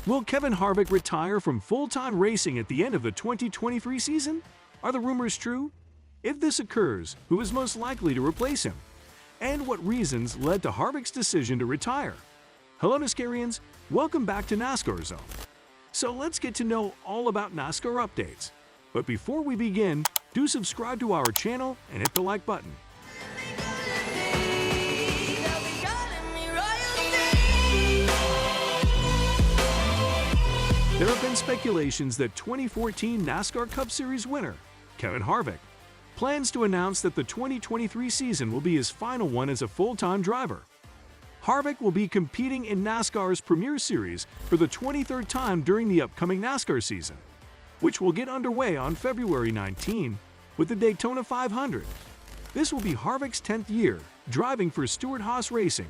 Will Kevin Harvick retire from full-time racing at the end of the 2023 season? Are the rumors true? If this occurs, who is most likely to replace him? And what reasons led to Harvick's decision to retire? Hello Nascarians, welcome back to NASCAR Zone. So let's get to know all about NASCAR updates. But before we begin, do subscribe to our channel and hit the like button. There have been speculations that 2014 NASCAR Cup Series winner, Kevin Harvick, plans to announce that the 2023 season will be his final one as a full-time driver. Harvick will be competing in NASCAR's Premier Series for the 23rd time during the upcoming NASCAR season, which will get underway on February 19 with the Daytona 500. This will be Harvick's 10th year driving for Stewart HAAS Racing.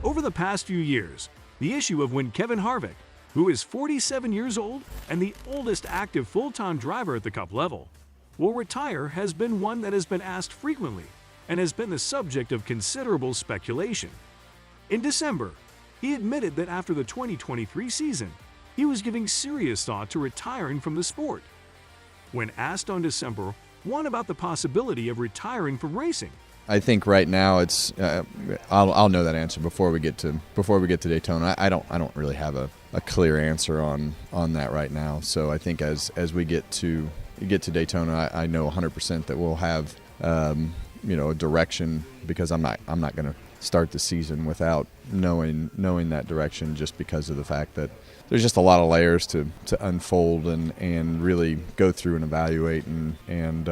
Over the past few years, the issue of when Kevin Harvick, who is 47 years old and the oldest active full-time driver at the Cup level, will retire has been one that has been asked frequently and has been the subject of considerable speculation. In December, he admitted that after the 2023 season, he was giving serious thought to retiring from the sport. When asked on December 1 about the possibility of retiring from racing, I think right now it's I'll know that answer before we get to Daytona. I don't really have a clear answer on that right now. So I think as we get to Daytona, I know 100% that we'll have a direction, because I'm not going to start the season without knowing that direction, just because of the fact that there's just a lot of layers to unfold and really go through and evaluate, and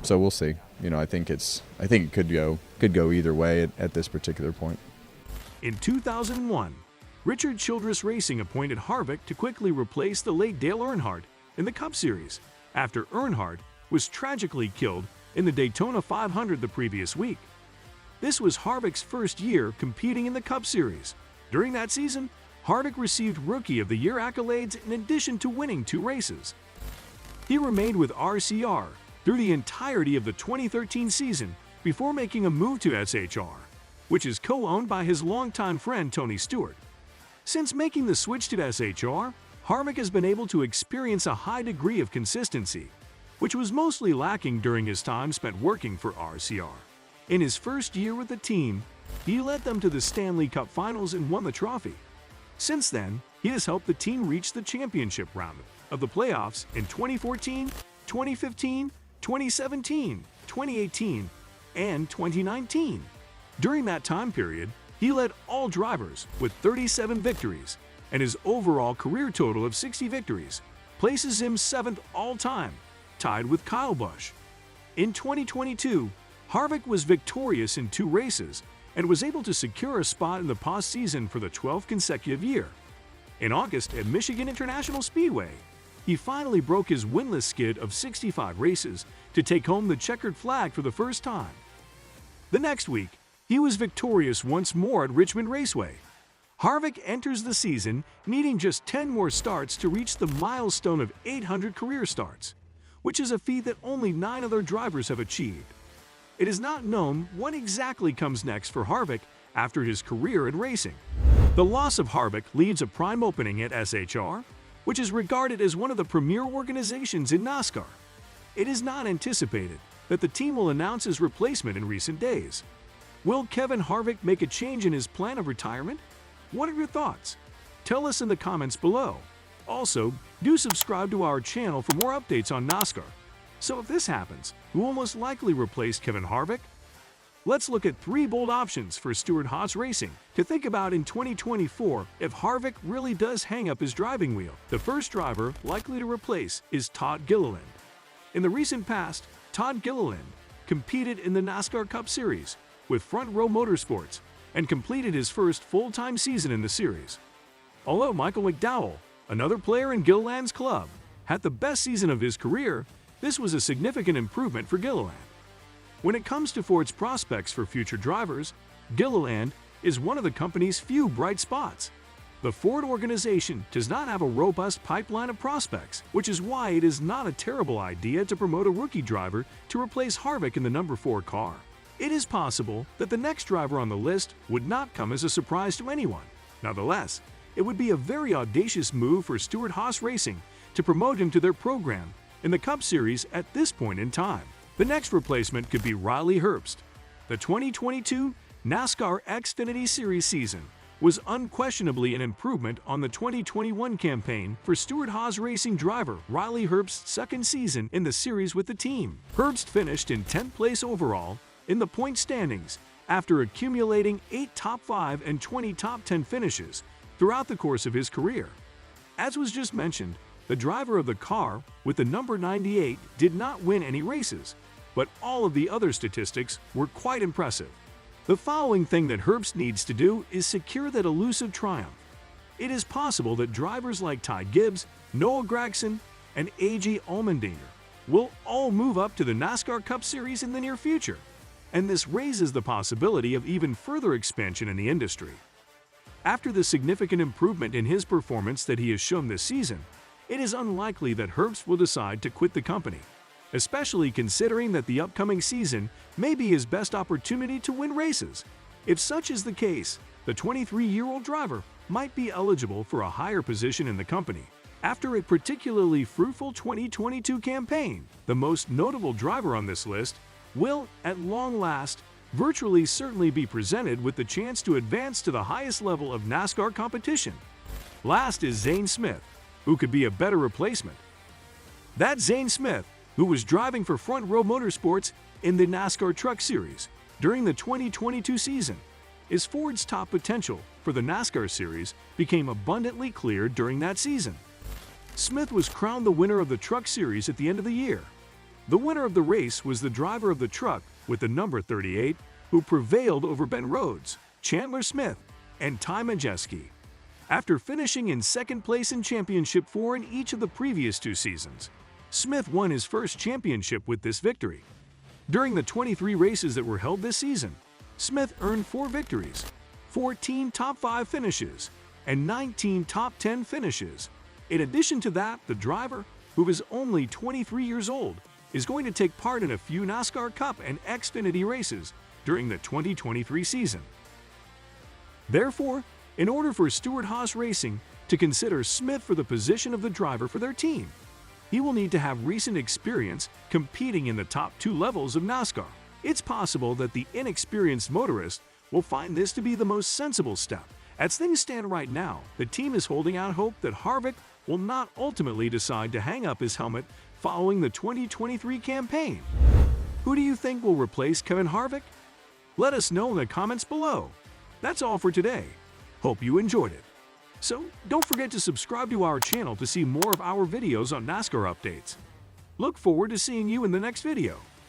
so we'll see. I think it could go either way at this particular point. In 2001, Richard Childress Racing appointed Harvick to quickly replace the late Dale Earnhardt in the Cup Series after Earnhardt was tragically killed in the Daytona 500 the previous week. This was Harvick's first year competing in the Cup Series. During that season, Harvick received Rookie of the Year accolades in addition to winning 2 races. He remained with RCR through the entirety of the 2013 season before making a move to SHR, which is co-owned by his longtime friend Tony Stewart. Since making the switch to SHR, Harvick has been able to experience a high degree of consistency, which was mostly lacking during his time spent working for RCR. In his first year with the team, he led them to the Stanley Cup Finals and won the trophy. Since then, he has helped the team reach the championship round of the playoffs in 2014, 2015, 2017, 2018, and 2019. During that time period, he led all drivers with 37 victories, and his overall career total of 60 victories places him 7th all-time, tied with Kyle Busch. In 2022, Harvick was victorious in 2 races and was able to secure a spot in the postseason for the 12th consecutive year. In August at Michigan International Speedway, he finally broke his winless skid of 65 races to take home the checkered flag for the first time. The next week, he was victorious once more at Richmond Raceway. Harvick enters the season needing just 10 more starts to reach the milestone of 800 career starts, which is a feat that only 9 other drivers have achieved. It is not known what exactly comes next for Harvick after his career in racing. The loss of Harvick leaves a prime opening at SHR, which is regarded as one of the premier organizations in NASCAR. It is not anticipated that the team will announce his replacement in recent days. Will Kevin Harvick make a change in his plan of retirement? What are your thoughts? Tell us in the comments below. Also, do subscribe to our channel for more updates on NASCAR. So if this happens, who will most likely replace Kevin Harvick? Let's look at 3 bold options for Stewart HAAS Racing to think about in 2024 if Harvick really does hang up his driving wheel. The first driver likely to replace is Todd Gilliland. In the recent past, Todd Gilliland competed in the NASCAR Cup Series with Front Row Motorsports and completed his first full-time season in the series. Although Michael McDowell, another player in Gilliland's club, had the best season of his career, this was a significant improvement for Gilliland. When it comes to Ford's prospects for future drivers, Gilliland is one of the company's few bright spots. The Ford organization does not have a robust pipeline of prospects, which is why it is not a terrible idea to promote a rookie driver to replace Harvick in the number 4 car. It is possible that the next driver on the list would not come as a surprise to anyone. Nonetheless, it would be a very audacious move for Stewart HAAS Racing to promote him to their program in the Cup Series at this point in time. The next replacement could be Riley Herbst. The 2022 NASCAR Xfinity Series season was unquestionably an improvement on the 2021 campaign for Stewart HAAS Racing driver Riley Herbst's second season in the series with the team. Herbst finished in 10th place overall in the point standings after accumulating 8 top 5 and 20 top 10 finishes throughout the course of his career. As was just mentioned, the driver of the car with the number 98 did not win any races, but all of the other statistics were quite impressive. The following thing that Herbst needs to do is secure that elusive triumph. It is possible that drivers like Ty Gibbs, Noah Gragson, and A.J. Allmendinger will all move up to the NASCAR Cup Series in the near future, and this raises the possibility of even further expansion in the industry. After the significant improvement in his performance that he has shown this season, it is unlikely that Herbst will decide to quit the company, especially considering that the upcoming season may be his best opportunity to win races. If such is the case, the 23-year-old driver might be eligible for a higher position in the company. After a particularly fruitful 2022 campaign, the most notable driver on this list will, at long last, virtually certainly be presented with the chance to advance to the highest level of NASCAR competition. Last is Zane Smith, who could be a better replacement. That's Zane Smith, who was driving for Front Row Motorsports in the NASCAR Truck Series during the 2022 season. His Ford's top potential for the NASCAR Series became abundantly clear during that season. Smith was crowned the winner of the Truck Series at the end of the year. The winner of the race was the driver of the truck with the number 38, who prevailed over Ben Rhodes, Chandler Smith, and Ty Majeski. After finishing in second place in Championship 4 in each of the previous 2 seasons, Smith won his first championship with this victory. During the 23 races that were held this season, Smith earned 4 victories, 14 top 5 finishes, and 19 top 10 finishes. In addition to that, the driver, who is only 23 years old, is going to take part in a few NASCAR Cup and Xfinity races during the 2023 season. Therefore, in order for Stewart HAAS Racing to consider Smith for the position of the driver for their team, he will need to have recent experience competing in the top 2 levels of NASCAR. It's possible that the inexperienced motorist will find this to be the most sensible step. As things stand right now, the team is holding out hope that Harvick will not ultimately decide to hang up his helmet following the 2023 campaign. Who do you think will replace Kevin Harvick? Let us know in the comments below. That's all for today. Hope you enjoyed it. So don't forget to subscribe to our channel to see more of our videos on NASCAR updates. Look forward to seeing you in the next video.